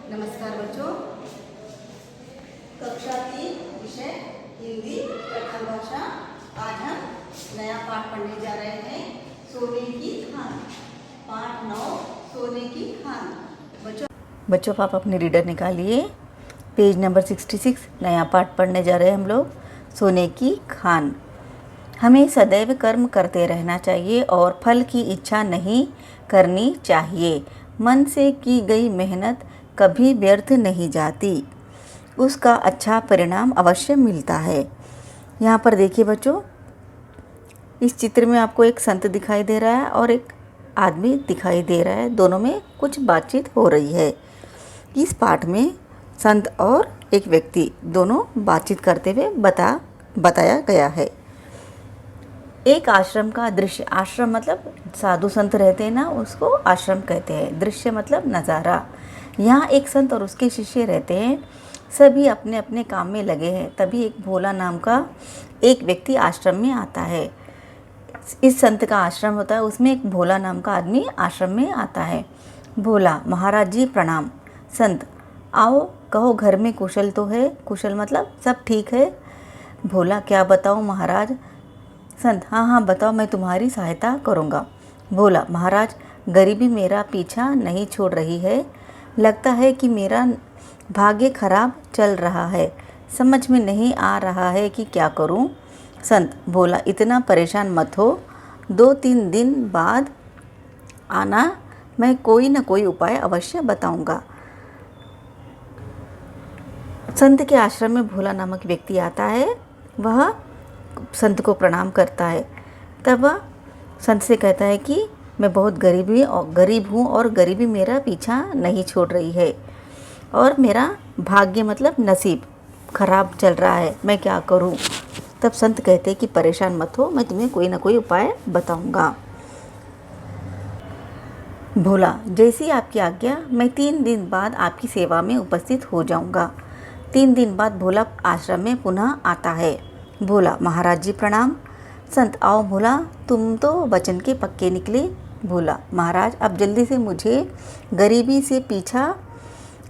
नमस्कार बच्चों, कक्षा 3 विषय हिंदी प्रथम भाषा। आज हम नया पाठ पढ़ने जा रहे हैं, सोने की खान। पाठ 9, सोने की खान। बच्चों आप अपने रीडर निकालिए, पेज नंबर 66। नया पाठ पढ़ने जा रहे हैं हम लोग, सोने की खान। हमें सदैव कर्म करते रहना चाहिए और फल की इच्छा नहीं करनी चाहिए। मन से की गई मेहनत कभी व्यर्थ नहीं जाती, उसका अच्छा परिणाम अवश्य मिलता है। यहाँ पर देखिए बच्चों, इस चित्र में आपको एक संत दिखाई दे रहा है और एक आदमी दिखाई दे रहा है। दोनों में कुछ बातचीत हो रही है। इस पाठ में संत और एक व्यक्ति दोनों बातचीत करते हुए बताया गया है। एक आश्रम का दृश्य। आश्रम मतलब साधु संत रहते हैं ना, उसको आश्रम कहते हैं। दृश्य मतलब नज़ारा। यहाँ एक संत और उसके शिष्य रहते हैं। सभी अपने अपने काम में लगे हैं। तभी एक भोला नाम का एक व्यक्ति आश्रम में आता है। इस संत का आश्रम होता है, उसमें एक भोला नाम का आदमी आश्रम में आता है। भोला: महाराज जी प्रणाम। संत: आओ, कहो घर में कुशल तो है? कुशल मतलब सब ठीक है। भोला: क्या बताऊँ महाराज? संत: हाँ बताओ, मैं तुम्हारी सहायता करूँगा। भोला: महाराज, गरीबी मेरा पीछा नहीं छोड़ रही है। लगता है कि मेरा भाग्य खराब चल रहा है। समझ में नहीं आ रहा है कि क्या करूं। संत: भोला, इतना परेशान मत हो, 2-3 दिन बाद आना, मैं कोई न कोई उपाय अवश्य बताऊंगा। संत के आश्रम में भोला नामक व्यक्ति आता है। वह संत को प्रणाम करता है। तब वह संत से कहता है कि मैं बहुत गरीब हूँ और गरीबी मेरा पीछा नहीं छोड़ रही है और मेरा भाग्य मतलब नसीब खराब चल रहा है, मैं क्या करूँ। तब संत कहते हैं कि परेशान मत हो, मैं तुम्हें कोई ना कोई उपाय बताऊंगा। भोला: जैसी आपकी आज्ञा, मैं 3 दिन बाद आपकी सेवा में उपस्थित हो जाऊंगा। 3 दिन बाद भोला आश्रम में पुनः आता है। भोला: महाराज जी प्रणाम। संत: आओ भोला, तुम तो वचन के पक्के निकले। भोला: महाराज, अब जल्दी से मुझे गरीबी से पीछा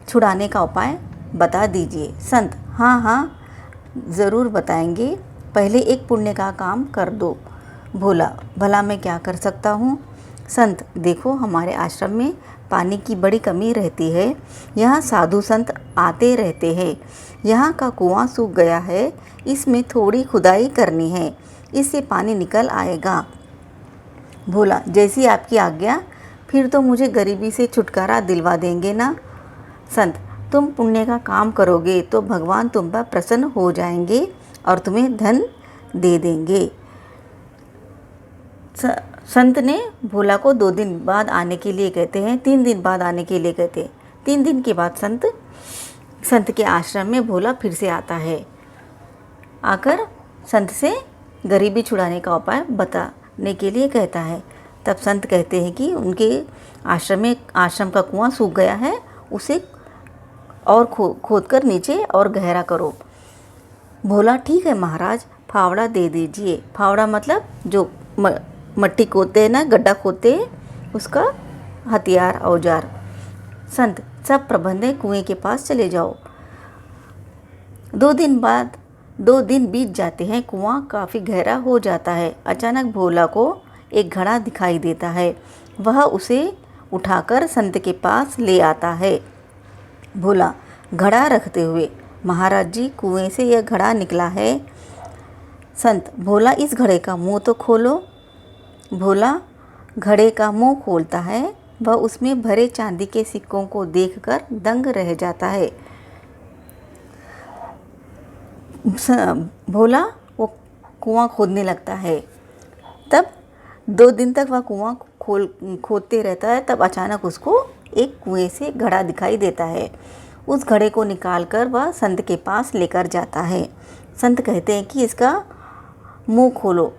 छुड़ाने का उपाय बता दीजिए। संत: हाँ ज़रूर बताएंगे, पहले एक पुण्य का काम कर दो। भोला: भला मैं क्या कर सकता हूँ? संत: देखो, हमारे आश्रम में पानी की बड़ी कमी रहती है। यहाँ साधु संत आते रहते हैं। यहाँ का कुआं सूख गया है, इसमें थोड़ी खुदाई करनी है, इससे पानी निकल आएगा। भोला: जैसी आपकी आज्ञा, फिर तो मुझे गरीबी से छुटकारा दिलवा देंगे ना। संत: तुम पुण्य का काम करोगे तो भगवान तुम पर प्रसन्न हो जाएंगे और तुम्हें धन दे देंगे। संत ने भोला को 2 दिन बाद आने के लिए कहते हैं, 3 दिन बाद आने के लिए कहते हैं। 3 दिन के बाद संत के आश्रम में भोला फिर से आता है। आकर संत से गरीबी छुड़ाने का उपाय बताने के लिए कहता है। तब संत कहते हैं कि उनके आश्रम का कुआं सूख गया है, उसे और खोदकर नीचे और गहरा करो। भोला: ठीक है महाराज, फावड़ा दे दीजिए। फावड़ा मतलब जो मट्टी खोदते हैं ना, गड्ढा खोदते हैं, उसका हथियार, औजार। संत: सब प्रबंध है, कुएं के पास चले जाओ। 2 दिन बीत जाते हैं, कुआं काफ़ी गहरा हो जाता है। अचानक भोला को एक घड़ा दिखाई देता है। वह उसे उठाकर संत के पास ले आता है। भोला घड़ा रखते हुए: महाराज जी, कुएं से यह घड़ा निकला है। संत: भोला, इस घड़े का मुंह तो खोलो। भोला घड़े का मुंह खोलता है। वह उसमें भरे चांदी के सिक्कों को देखकर दंग रह जाता है। भोला वो कुआं खोदने लगता है। तब 2 दिन तक वह कुआं खोदते रहता है। तब अचानक उसको एक कुएं से घड़ा दिखाई देता है। उस घड़े को निकालकर वह संत के पास लेकर जाता है। संत कहते हैं कि इसका मुंह खोलो।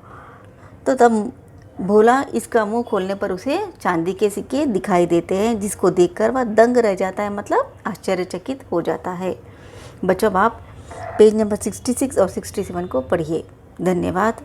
तो तब भोला इसका मुंह खोलने पर उसे चांदी के सिक्के दिखाई देते हैं, जिसको देखकर वह दंग रह जाता है, मतलब आश्चर्यचकित हो जाता है। बच्चों, आप पेज नंबर 66 और 67 को पढ़िए। धन्यवाद।